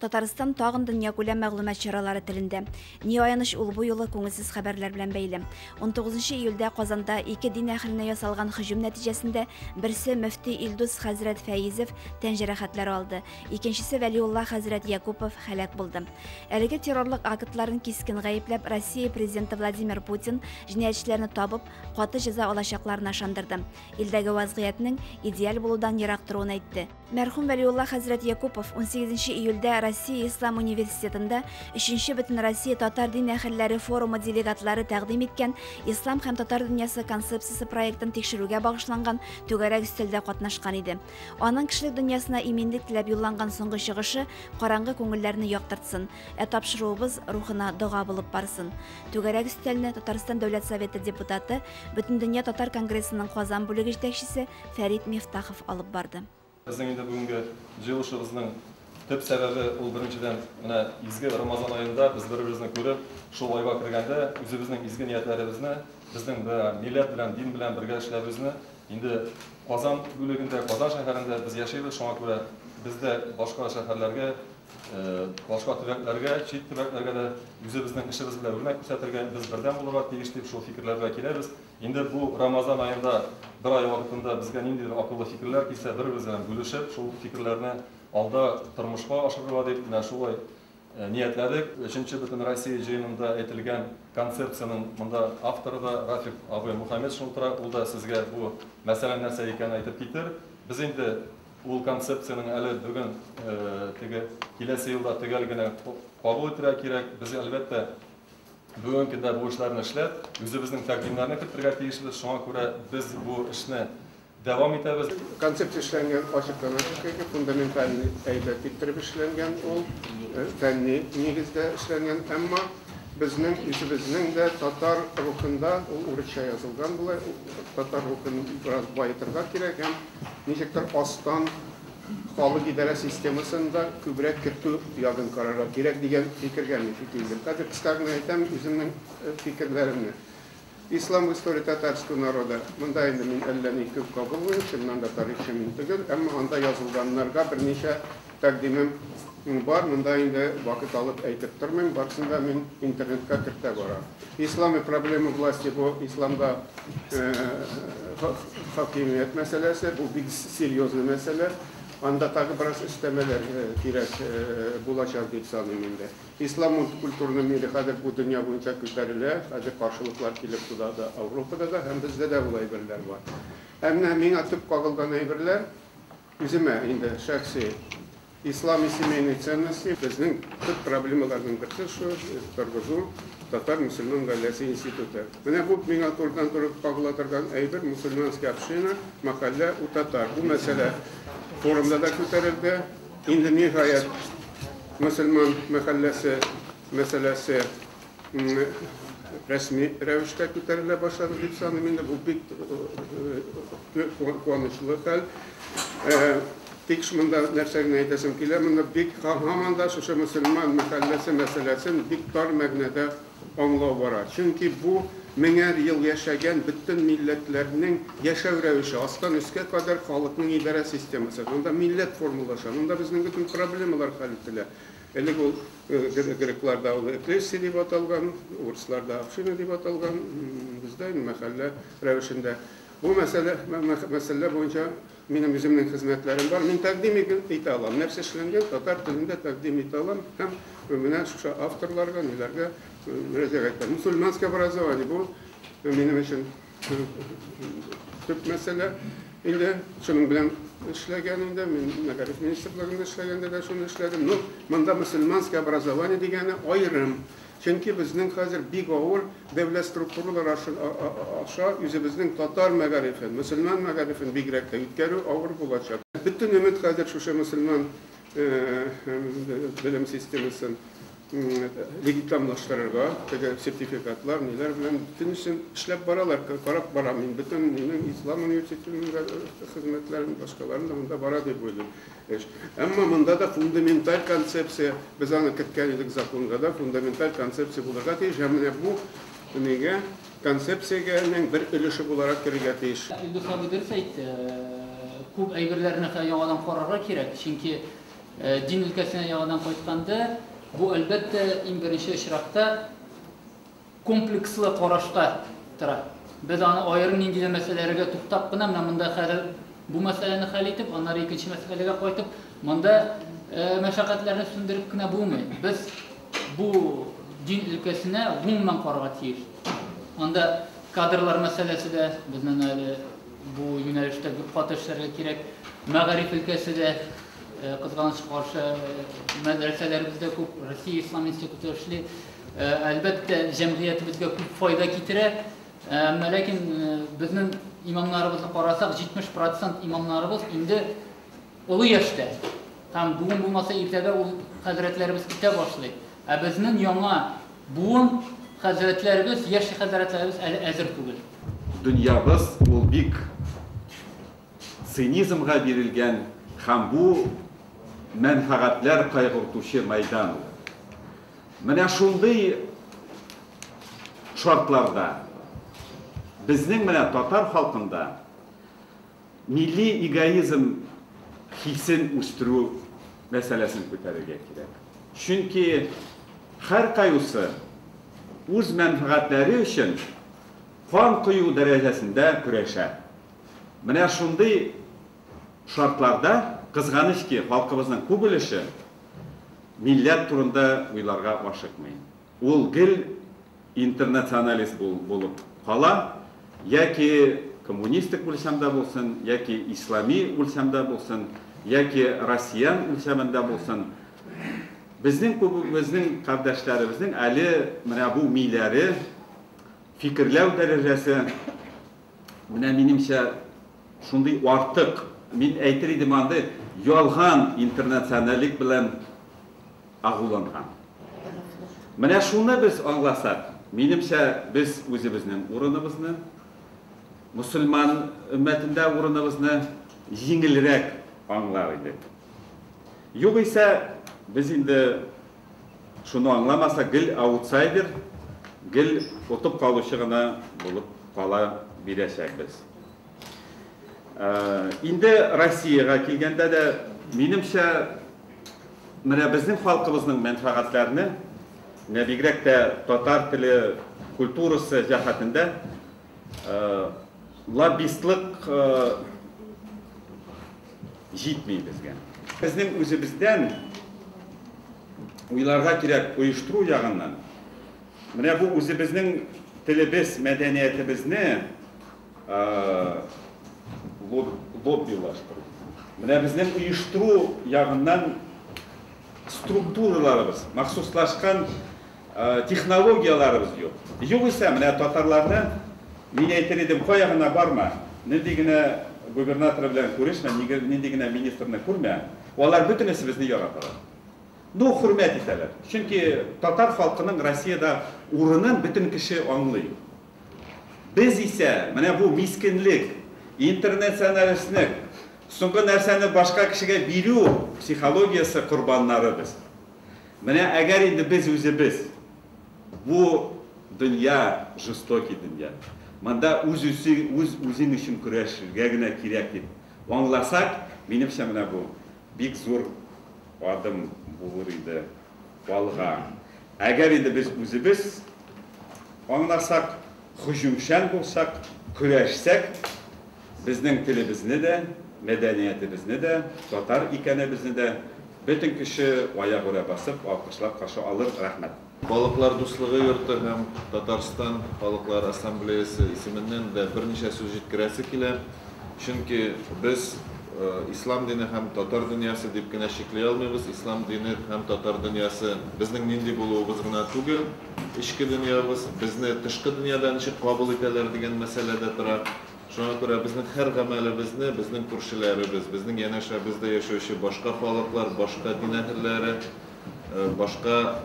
Татарстан тагын дөнья күләм мәгълүмат чаралары телендә. Ни аяныч ул бу юлы күңелсез хәбәрләр белән бәйле. 19 июльдә Казанда 2 дин әһленә ясалган һөҗүм нәтиҗәсендә берсе мөфти Илдус хәзрәт Фәйизов тән җәрәхәтләре алды. Икенчесе Вәлиулла хәзрәт Якупов һәлак булды. Әлеге террорлык актларын кискен гаепләп Россия президенты Владимир Путин җинаятьчеләрне табып, каты җәза алачакларын ышандырды. Илдәге вазгыятьнең идеаль булудан ерак торуын әйтте. Мәрхүм Вәлиулла хәзрәт Якупов 18 июльдә Россия Ислам университетында 3-нче Бөтен Россия татар дин әһелләре форумы делегатлары тәкъдим иткән Ислам һәм татар дөньясы концепциясе проектын тикшерүгә багышланган түгәрәк өстәлдә катнашкан иде. Аның кешелек дөньясына иминлек теләп юлланган соңгы чыгышы караңгы күңелләрне яктыртсын, тапшыруыбыз рухына дога булып барсын. Түгәрәк өстәлне Татарстан Дәүләт Советы депутаты, Бөтен дөнья татар конгрессының Казан бүлеге җитәкчесе Фәрит Мифтахов алып барды. Bizning endi bugungi jilishimizning tub sababi ul birinchidan mana izgi Ramazon oyida biz bir-birimizni ko'rib, shu oyga kirganda o'zimizning izgi niyatlarimizni, bizning millat bilan, din bilan birga ishlashimizni endi Qozon bo'lagida, Qozon shaharida biz yashaymiz, shunga ko'ra bizda boshqa shaharlarga, boshqa tumanlarga, chet tumanlarga da o'zimizning ishimiz bilan o'rnak ko'rsatilgan, biz birdan bo'lib tegishli shu fikrlarga kelamiz. Endi bu Ramazon oyida bir oy vaqtida bizga nendaydir aqlli fikrlar kelsa, bir-birimiz bilan bo'lishib, shu fikrlarni olda turmushga oshirib deb mana shu niyatladik. 3-chi Butun Rossiya jeyinida aytilgan konsepsiyaning bunda avtori da Rafiq Abu Muhammad Shultra, u da sizga bu masala narsa ekanini aytib ketdi. Biz endi u konsepsiyaning hali bugun kelasi yilda tugalligini qabul etira kerak. Biz albatta bugungi kunda bu ishlarni ishlab, o'zimizning taqdimlarni kiritishga tegishli. Shunga ko'ra biz bu ishni davom etamiz. Konsepsiya ishlangan ochiqlanishi fundamental ayda keltirib ishlangan, u fanniy negizda ishlangan, ammo bizning o'zimizning tatar ruhida o'rischa yozilgan bo'lay, tatar ruhini biroz boyitirga kerak ham nechakdir oston xalq idora sistemasida ko'proq kiritu yog'in qarorlar kerak degan fikrga keldim. Hozir qisqagina aytam o'zimning fikrlarimni. İslam история татарского народа. Bunda endi men allani ko'p qabul qildim, shundan da tarixchi men tugul, ammo unda yozilganlarga bir necha taqdimim bor. Bunda endi vaqt olib aytib turmayman, barsında men internetga kiritib boraman. İslam ve problemi власти bu İslamda hakimiyet meselesi, bu bir seriozlu mesele. Anda tabi biraz istemeler gerek bulacak deyip sanıyorum da. İslam kültürünün miri kadar bu dünya boyunca kültürüyle, hadi karşılıklar gelip da Avrupa'da da hem bizde de bu ayberler var. Hem de min atıp kakılgan ayberler, üzüme indi şahsi İslam isimini cennesi, bizning tüm problemlardan birisi şu, Targuzul, Tatar Müslüman Galyası İnstitutu. Buna bu min atırdan durup kakılatırgan ayber, Müslümanski община, mahalle, u Tatar. Bu mesele forumda da ko'tarildi. Endi nihayat Müslüman mahallesi meselesi resmi ravishda ko'tarila boshladi deb sanayman. Bu bir quvonchli hal. Tekshmanda narsani aytasam kelamanda bek hamanda o'sha Müslüman mahallesi meselesini dik tor magnada anglab boradi. Chunki bu minger yıl yaşayan bütün milletlerinin yaşav rəvişi, aslan üstə kadar xalqның idare sistemasi. Onda millet formulaşan, onda bizning bütün problemler hal ettiler. Elə o Greklarda o Eklesiya deyib atalgan, Ruslarda община deyib atalgan, bizdə mahalle rəvişində. Bu mesele boyunca benim özümün hizmetlerim var. Ben takdim ete alam. Nefse işlengen Tatar dilinde takdim ete alam. Hem ömüne şu avtorlarga, nelerge müracaat ettim. Müslümanski образование bu benim için tüp mesele. İlde şunun bilen işlegeninde, Magarif Ministerliğinde işlegende de şunu işledim. No, bunda Müslümanski образование degeni ayrım. Çünkü bizning hazır bir ağır devlet strukturları aşağı yüzümüzün Tatar Magarifin, Müslüman Magarifin bir grekte yütkeri ağır bulacak. Bütün ümit hazır şu Müslüman bilim sistemisinin legitimlaştırırga, sertifikatlar, neler bilen bütün için işlep baralar, karab baramayın. Bütün İslam Üniversitesi'nin hizmetlerin başkalarının da bunda bara diye buyurdu. Ama bunda da fundamental konsepsiya, biz anı kitkenlik zakonda da fundamental konsepsiya bulurga teyiş. Hem bu nege konsepsiyaga bir ilişi olarak kirga teyiş. İldufa Gıdırf aytdı, kub ayberlerini yangadan korarga kerak. Çünkü din ülkesine yağdan kaytkanda bu elbette en birinci işrakta kompleksli qarashqa tura. Biz ana ayırım ningile meselelerine tuttaq qına mında bu meseleni hal etip, onları ikinci meseleye koyup, mında meşakkatlerini sündürüp qına bulmayın. Biz bu din ülkesine umumdan qaragatiyiz. Onda kadrlar meselesi de bizden bu yönelişte katışlarga gerek. Mağrib ülkesi de kızgançlık karşı medreselerimizde çok Rusya İslam İnstitutu işli elbette cemiyetimizde çok fayda getire. Lakin bizning imamlarimizni qarasak 70% imamlarimiz endi ulu yaşta. Tam bugün bulmasa ertaga u hazretlerimiz kete başlaydı. Bizning yana bugün hazretlerimiz, yaşlı hazretlerimiz hazır tugul. Dünyamız ol bik sinizmga berilgen ham bu menfaatler kaygırtuşu maydan. Mana şunday şartlarda bizning mana Tatar halkında milli egoizm hissin usturuv meselesini ko'tarishga kerak. Chunki har qaysi o'z manfaatlari uchun qon quyu darajasida kurashadi. Mana shunday şartlarda qizg'anishki xalqimizning ko'p bo'lishi millat turida o'ylarga oshiqmaydi. Ul gil internasionalist bo'lib qola yoki kommunistik o'lchamda bo'lsin, yoki islomiy o'lchamda bo'lsin, yoki Rossiyan o'lchamida bo'lsin. Bizning qardoshlarımızning ali mana bu millari fikrlav darajasi mana menimcha shunday ortiq. Men aytar edim anda yolg'on internasionallik bilan ag'ulangan. Mana shuni biz anglasak, menimcha biz o'zimizning o'rnimizni musulmon ummatida o'rnimizni yengilroq anglar edik. Yo'q esa biz endi shuni anglamasak, gil outsider, gil o'tib qoluvchi g'ina bo'lib qola berashakmiz. Endi Rossiyaga kelganda da menimcha mana bizning xalqimizning manfaatlarini nabigrakda tatar tili kulturasi jihatida lobbistlik yetmaydi bizga. Bizning o'zimizdan uylarga kerak uyushtiruv yog'idan mana bu o'zimizning tilimiz, madaniyatimizni lobbilashtirib. Mana bizning uyushtiruv yog'idan strukturalarimiz, maxsuslashgan texnologiyalarimiz yo'q. Yo'q esa mana tatarlarni men aytar edim, qo'yag'ina borma, nedigina gubernator bilan ko'rishma, nedigina ministrni ko'rma. Ular butunisi bizni yo'qotadi. No hurmat etadilar. Chunki tatar xalqining Rossiyada o'rnini butun kishi anglaydi. Biz esa mana bu miskinlik, internasionalistlik, so'nggi narsani boshqa kishiga beruv psixologiyasi qurbonlari biz. Mana agar endi biz o'zimiz bu dunyo жестокий dunyo. Manda o'zing uchun kurashgagina kerak deb anglasak, menimcha mana bu bek zo'r adım bo'lur edi olg'a. Agar endi biz o'zimiz anglasak, hujumchan bo'lsak, kurashsak, bizning tilimizni de, madaniyatimizni de, tatar ekanimizni de bütün kishi oyog'iga basib, olqishlab qarshi alır. Rahmat. Balıklar Dostluğu Yurti hem Tatarstan Balıklar Asambleyası isiminden de bir neçe söz yetkiresi kile. Çünkü biz İslam dini hem Tatar dünyası deyip gene şekli almıyoruz. İslam dini hem Tatar dünyası bizning nindi buluğumuz gına tugul. İçki dünyamız bizni tışkı dünyadan içi kabul eteler degen meselede tura. Şuna göre bizning her gamelimizni, bizning kurşilerimiz, bizning yanaşabızda yaşayışı başka balıklar, başka din ehilleri, başka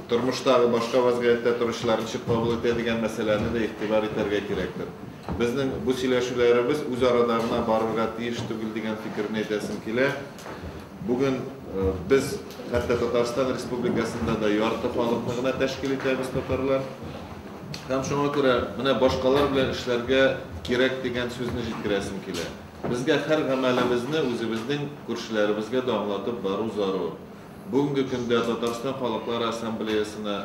turmushdagi boshqa vaziyatda turishlarni qabul etadigan masalani da e'tibor etarga kerakdir. Bizning bu сөйләшүләребез үзарадарына барырга тиеш түгел дигән фикерне әйтәсем килә. Бүген без хәтта Татарстан Республикасында да ярты халыкны гына тәшкил итәбез татарлар. Һәм шуңа күрә менә башкалар белән эшләргә кирәк дигән сүзне җиткерәсем килә. Bizga har amalimizni o'zimizning ko'rshilarimizga damlatib boruv zarur. Bugungi kunda Tatariston Xalqlar Assambleyasina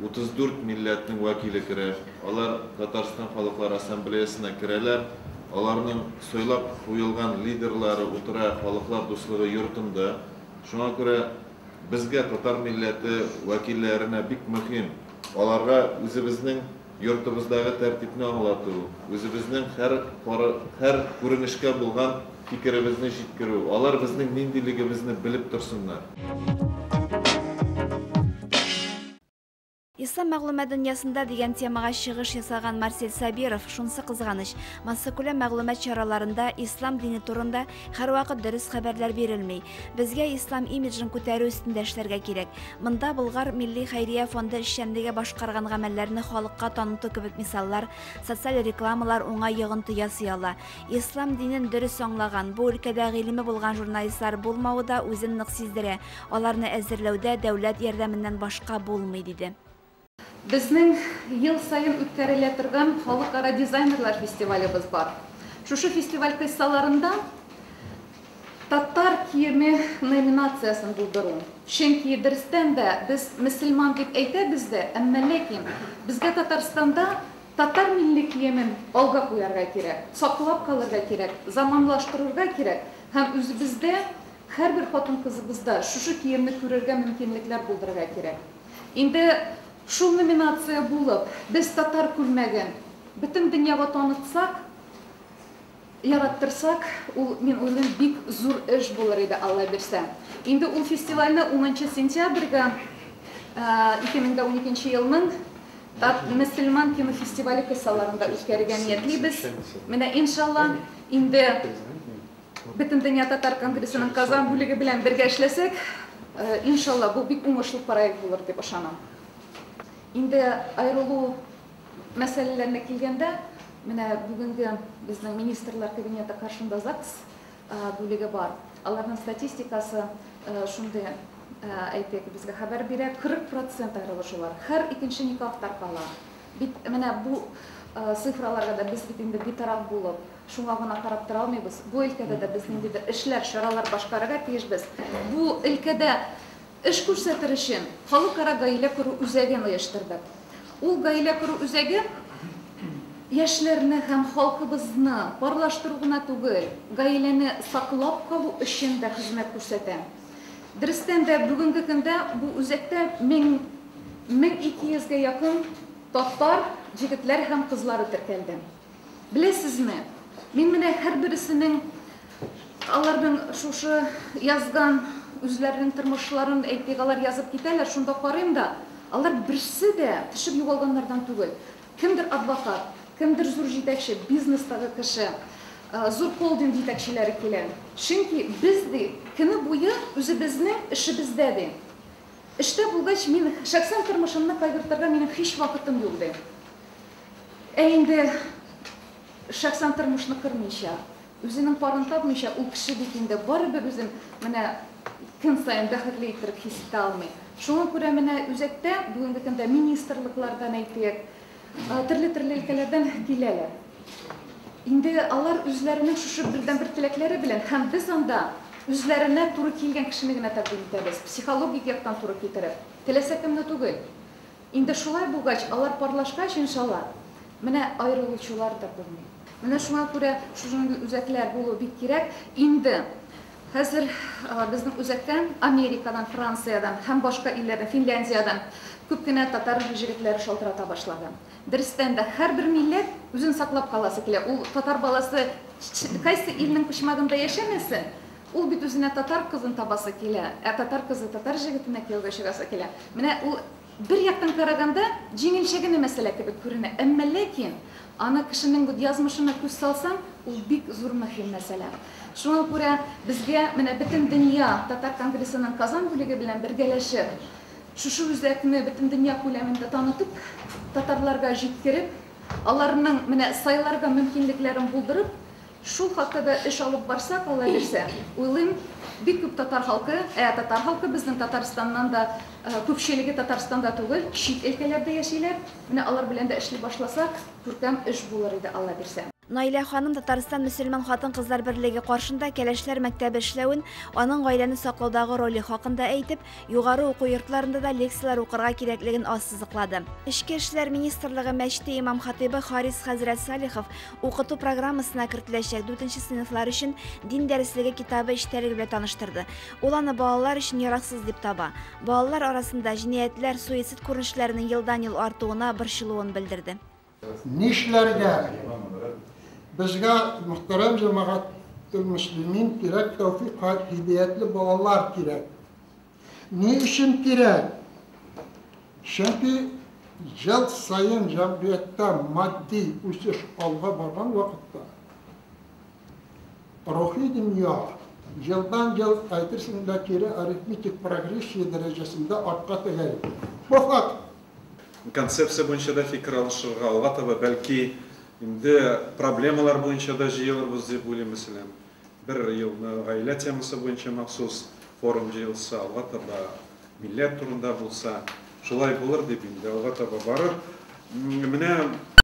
34 millatning vakili kirib, ular Tatariston Xalqlar Assambleyasina kiralar. Onlarning so'ylab qo'yilgan liderlari o'tira xalqlar do'stligi yurtimda. Shunga ko'ra bizga Tatar millati vakillarina bik muhim. Ularga o'zimizning yurtimizdagi tartibni anglatuv, o'zimizning har ko'rinishga bo'lgan fikrimizni yetkazib, ular bizning nindiligimizni bilib tursinlar. İslam мәгълүмат дөньясында дигән темага чыгыш ясаган Марсель Сабиров шунсы кызганыч. Массакүләм мәгълүмат чараларында ислам дине турында һәрвакыт дөрес хәбәрләр бирелми. Безгә ислам имиджын күтәрү өстендә эшләргә кирәк. Монда Болгар Милли Хәйрия фонды эшчәнлеге башкарган гамәлләрне халыкка таныту кебек мисаллар, социаль рекламалар уңай йогынты ясый ала. Ислам динен дөрес аңлаган, бу өлкәдә гыйлеме булган журналистлар булмавы да үзен нык сиздерә. Аларны әзерләүдә дәүләт ярдәменнән башка булмый диде. Безнең ел сайын үткәрелә торган халыкара дизайнерлар фестивалебез бар. Шушы фестиваль кыйссаларында татар киеме номинациясын булдыру. Чөнки дөрестән дә без мөселман дип әйтәбез дә, әмма ләкин безгә Татарстанда татар милли киемен алга куярга кирәк, саклап калырга кирәк, заманлаштырырга кирәк һәм үзебездә һәрбер хатын кызыбызда шушы киемне күрергә мөмкинлекләр булдырырга кирәк. Инде шул номинация булып, без татар күлмәген бөтен дөньяга танытсак, яраттырсак, ул мин уйлыйм бик зур эш булыр иде, Алла бирсә. Инде ул фестивальне 10 сентябрьгә 2012 елның Мөселман кинофестивале кыйссаларында үткәрергә ниятлибез. Менә иншалла инде бөтен дөнья татар конгрессының Казан бүлеге белән бергә эшләсәк, иншалла бу бик уңышлы проект булыр дип ышанам. Инде айрылу мәсьәләләренә килгәндә, менә бүгенге безнең министрлар кабинеты каршында ЗАГС бүлеге бар. Аларның статистикасы шундый әйтәк безгә хәбәр бирә, 40% айрылышулар. Һәр икенче никах таркала. Бит менә бу цифраларга да без бит инде битараф булып, шуңа гына карап тора алмыйбыз. Бу өлкәдә дә без ниндидер эшләр, чаралар башкарырга тиешбез. Бу өлкәдә эш күрсәтер өчен халыкара гаилә күрү үзәген оештырдык. Ул гаилә күрү үзәге яшьләрне һәм халкыбызны парлаштыру гына түгел, гаиләне саклап калу өчен дә хезмәт күрсәтә. Дөрестән дә бүгенге көндә бу үзәктә 1200-гә якын татар җегетләр һәм кызлары теркәлде. Беләсезме? Мин менә һәр берсенең аларның шушы язган үзләренең тормышларын әйтик, алар язып китәләр, шунда карыйм да, алар берсе дә төшеп югалганнардан түгел. Кемдер адвокат, кемдер зур җитәкче, бизнестагы кеше, зур холдинг җитәкчеләре килә. Чөнки без ди көне буе үзебезнең эшебездә ди. Эштә булгач мин шәхсән тормышымны кайгыртырга минем һич вакытым юк ди. Инде шәхсән тормышны кырмыйча, үзенең парын тапмыйча, ул кеше бит инде барыбер үзен менә көн сайын бәхетле итеп хис итә алмый. Шуңа күрә менә үзәктә бүгенге көндә министрлыклардан әйтик, төрле өлкәләрдән киләләр. Инде алар үзләренең шушы бердән-бер теләкләре белән һәм без анда үзләренә туры килгән кешене генә тәкъдим итәбез. Психологик яктан туры китереп, теләсә кемне түгел. Инде шулай булгач, алар парлашкач иншалла, менә аерылучылар да булмый. Менә шуңа күрә шушы үзәкләр булу бик кирәк. Инде хәзер безнең үзәктән Америкадан, Франциядән һәм башка илләрдән, Финляндиядән күп кенә татар җегетләре шалтырата башлады. Дөрестән дә һәрбер милләт үзен саклап каласы килә. Ул татар баласы кайсы илнең почмагында яшәмәсен, ул бит үзенә татар кызын табасы килә, татар кызы татар җегетенә кияүгә чыгасы килә. Менә ул бер яктан караганда җиңелчә генә мәсьәлә кебек күренә. Әмма ләкин аны кешенең язмышына күз салсаң, ул бик зур мөһим мәсьәлә. Шуңа күрә безгә менә бөтен дөнья татар конгрессының Казан бүлеге белән бергәләшеп, шушы үзәкне бөтен дөнья күләмендә танытып, татарларга җиткереп, аларның менә сайларга мөмкинлекләрен булдырып, шул хакында эш алып барсак, Алла бирсә, уйлыйм, бик күп татар халкы безнең Татарстаннан да күпчелеге Татарстанда түгел, чит өлкәләрдә яшиләр. Менә алар белән дә эшли башласак, күркәм эш булыр иде, Алла бирсә. Наилә ханым Татарстан мөселман хатын-кызлар берлеге каршында Кәләшләр мәктәбе эшләвен, аның гаиләне саклаудагы роли хакында әйтеп, югары уку йортларында да лекциялар укырга кирәклеген ассызыклады. Эчке эшләр министрлыгы мәчете имам-хатибы Харис хәзрәт Салихов укыту программасына кертеләчәк 4нче сыйныфлар өчен дин дәреслеге китабы эчтәлеге белән таныштырды. Ул аны балалар өчен яраксыз дип таба. Балалар арасында җинаятьләр, суицид күренешләренең елдан-ел артуына борчылуын белдерде. Нишләргә? Безгә мөхтәрәм җәмәгатьтел муслимин кирәк, тәүфыйк, һидаятлы балалар кирәк. Ни өчен кирәк? Чөнки ел сайын җәмгыятьтә матди үсеш алга барган вакытта рухи дөнья елдан-ел әйтерсең дә кире арифметик прогрессия дәрәҗәсендә артка тәгәр. Бу факт. Концепция буенча да фикер алышырга алга таба бәлки инде проблемалар буенча да җыелырбыз дип уйлыйм. Мәсәлән, бер елны гаилә темасы буенча махсус форум җыелса, алга таба милләт турында булса, шулай булыр дип инде алга таба барыр. Менә